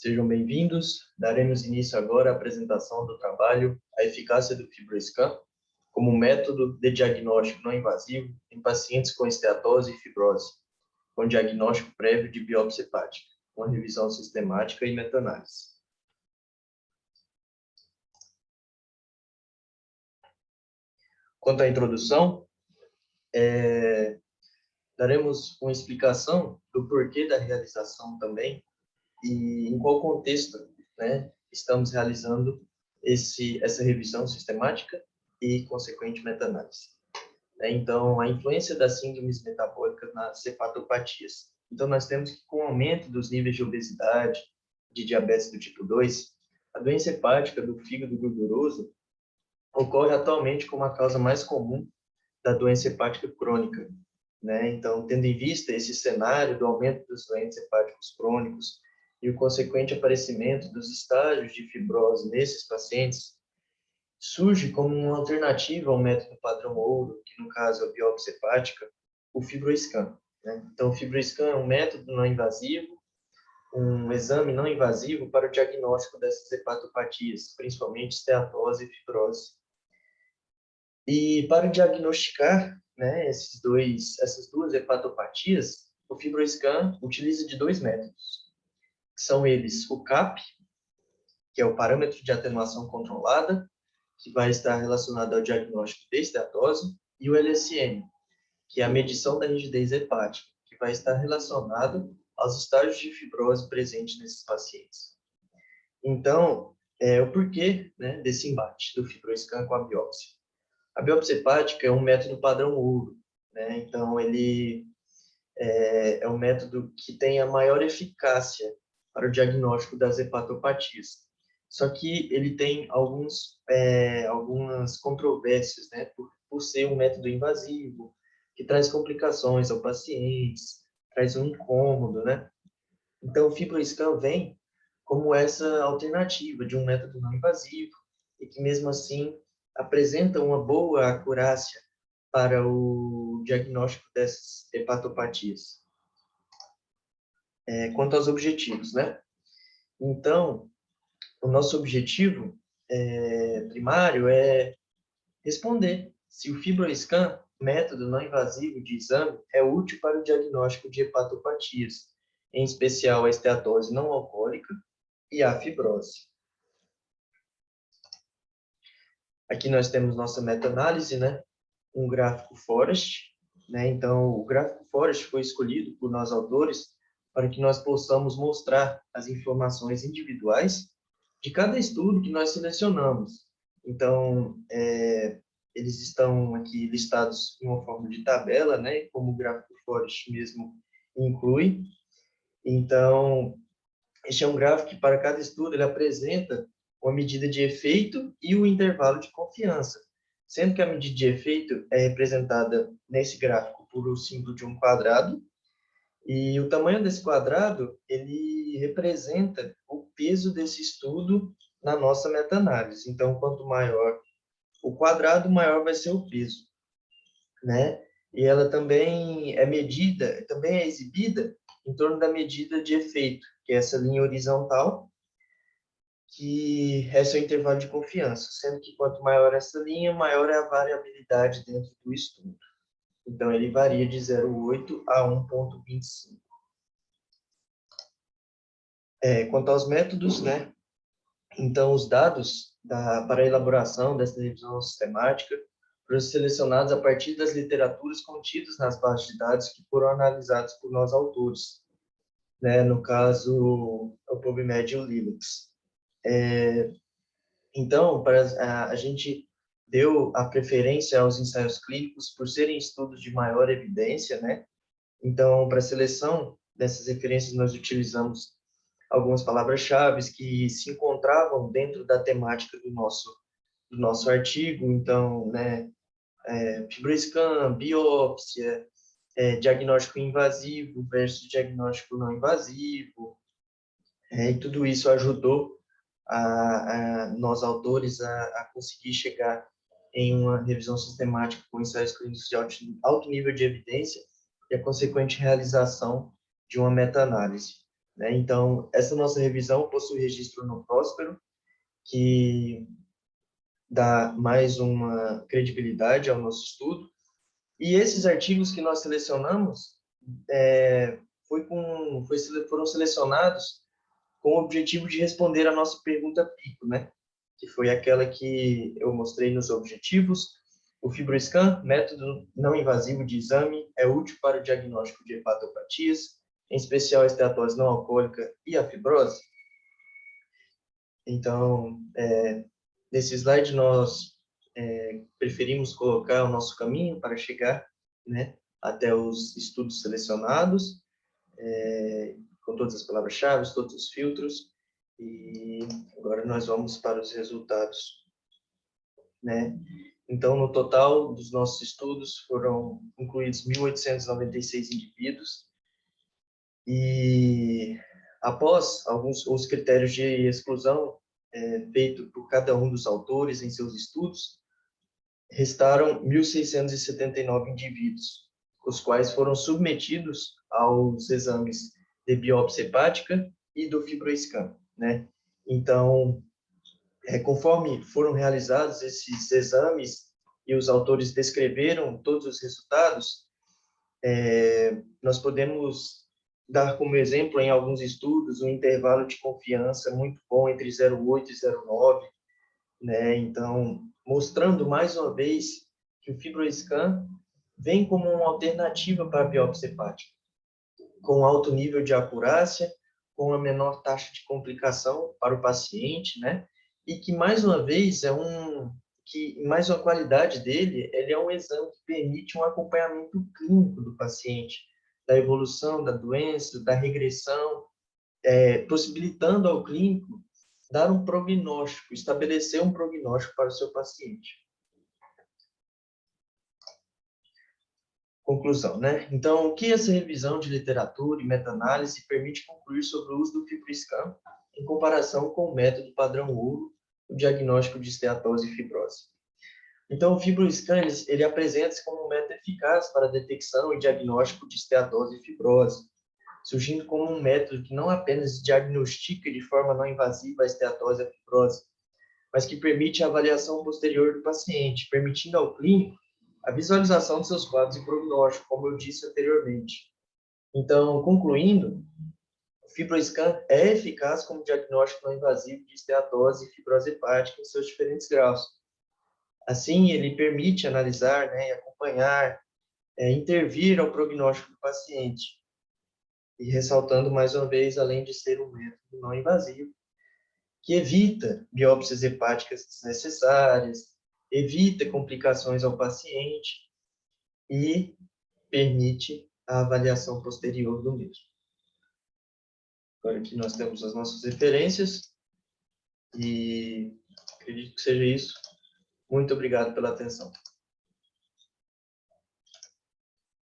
Sejam bem-vindos. Daremos início agora à apresentação do trabalho A Eficácia do FibroScan como método de diagnóstico não invasivo em pacientes com esteatose e fibrose, com diagnóstico prévio de biópsia hepática, uma revisão sistemática e meta-análise. Quanto à introdução, daremos uma explicação do porquê da realização também e em qual contexto, né, estamos realizando essa revisão sistemática e consequente meta-análise. Então, a influência das síndromes metabólicas nas hepatopatias. Então, nós temos que, com o aumento dos níveis de obesidade, de diabetes do tipo 2, a doença hepática do fígado gorduroso ocorre atualmente como a causa mais comum da doença hepática crônica, né? Então, tendo em vista esse cenário do aumento dos doentes hepáticos crônicos e o consequente aparecimento dos estágios de fibrose nesses pacientes, surge como uma alternativa ao método padrão ouro, que no caso é a biópsia hepática, o FibroScan, né? Então, o FibroScan é um método não invasivo, um exame não invasivo para o diagnóstico dessas hepatopatias, principalmente esteatose e fibrose. E para diagnosticar, né, essas duas hepatopatias, o FibroScan utiliza de dois métodos. São eles o CAP, que é o parâmetro de atenuação controlada, que vai estar relacionado ao diagnóstico de esteatose, e o LSM, que é a medição da rigidez hepática, que vai estar relacionado aos estágios de fibrose presentes nesses pacientes. Então, o porquê, né, desse embate do FibroScan com a biópsia? A biópsia hepática é um método padrão ouro, né? Então, ele é um método que tem a maior eficácia para o diagnóstico das hepatopatias. Só que ele tem algumas controvérsias, né? Por ser um método invasivo, que traz complicações ao paciente, traz um incômodo, né? Então, o FibroScan vem como essa alternativa de um método não invasivo e que, mesmo assim, apresenta uma boa acurácia para o diagnóstico dessas hepatopatias. Quanto aos objetivos, né? Então, o nosso objetivo primário é responder se o FibroScan, método não invasivo de exame, é útil para o diagnóstico de hepatopatias, em especial a esteatose não alcoólica e a fibrose. Aqui nós temos nossa meta-análise, né? Um gráfico Forest, né? Então, o gráfico Forest foi escolhido por nós autores para que nós possamos mostrar as informações individuais de cada estudo que nós selecionamos. Então, eles estão aqui listados em uma forma de tabela, né? Como o gráfico Forest mesmo inclui. Então, este é um gráfico que, para cada estudo, ele apresenta uma medida de efeito e o intervalo de confiança, sendo que a medida de efeito é representada nesse gráfico por o símbolo de um quadrado, e o tamanho desse quadrado, ele representa o peso desse estudo na nossa meta-análise. Então, quanto maior o quadrado, maior vai ser o peso, né? E ela também também é exibida em torno da medida de efeito, que é essa linha horizontal, que é seu intervalo de confiança, sendo que quanto maior essa linha, maior é a variabilidade dentro do estudo. Então, ele varia de 0,8 a 1,25. Quanto aos métodos, né? Então, os dados para a elaboração dessa revisão sistemática foram selecionados a partir das literaturas contidas nas bases de dados que foram analisadas por nós autores, né? No caso, o PubMed e o Linux. Então, a gente deu a preferência aos ensaios clínicos por serem estudos de maior evidência, né? Então, para a seleção dessas referências, nós utilizamos algumas palavras-chave que se encontravam dentro da temática do nosso artigo. Então, né, FibroScan, biópsia, diagnóstico invasivo versus diagnóstico não invasivo, e tudo isso ajudou nós autores a conseguir chegar em uma revisão sistemática com ensaios clínicos de alto nível de evidência e a consequente realização de uma meta-análise. né? Então, essa nossa revisão possui registro no Próspero, que dá mais uma credibilidade ao nosso estudo. E esses artigos que nós selecionamos foram selecionados com o objetivo de responder a nossa pergunta pico, né? Que foi aquela que eu mostrei nos objetivos. O FibroScan, método não invasivo de exame, é útil para o diagnóstico de hepatopatias, em especial a esteatose não alcoólica e a fibrose. Então, nesse slide nós preferimos colocar o nosso caminho para chegar, né, até os estudos selecionados, com todas as palavras-chave, todos os filtros, e agora nós vamos para os resultados, né? Então, no total dos nossos estudos foram incluídos 1.896 indivíduos, e após os critérios de exclusão feito por cada um dos autores em seus estudos, restaram 1.679 indivíduos, os quais foram submetidos aos exames de biópsia hepática e do FibroScan, né? Então, conforme foram realizados esses exames e os autores descreveram todos os resultados, nós podemos dar como exemplo, em alguns estudos, um intervalo de confiança muito bom entre 0,8 e 0,9, né? Então, mostrando mais uma vez que o FibroScan vem como uma alternativa para a biópsia hepática, com alto nível de acurácia, com a menor taxa de complicação para o paciente, né? E que, mais uma vez, mais uma qualidade dele, ele é um exame que permite um acompanhamento clínico do paciente, da evolução da doença, da regressão, possibilitando ao clínico dar um prognóstico, estabelecer um prognóstico para o seu paciente. Conclusão, né? Então, o que essa revisão de literatura e meta-análise permite concluir sobre o uso do FibroScan em comparação com o método padrão ouro, o diagnóstico de esteatose e fibrose? Então, o FibroScan, ele apresenta-se como um método eficaz para a detecção e diagnóstico de esteatose e fibrose, surgindo como um método que não apenas diagnostica de forma não invasiva a esteatose e a fibrose, mas que permite a avaliação posterior do paciente, permitindo ao clínico a visualização de seus quadros e prognóstico, como eu disse anteriormente. Então, concluindo, o FibroScan é eficaz como diagnóstico não invasivo de esteatose e fibrose hepática em seus diferentes graus. Assim, ele permite analisar, né, acompanhar, intervir ao prognóstico do paciente. E ressaltando mais uma vez, além de ser um método não invasivo, que evita biópsias hepáticas desnecessárias, evita complicações ao paciente e permite a avaliação posterior do mesmo. Agora aqui nós temos as nossas referências e acredito que seja isso. Muito obrigado pela atenção.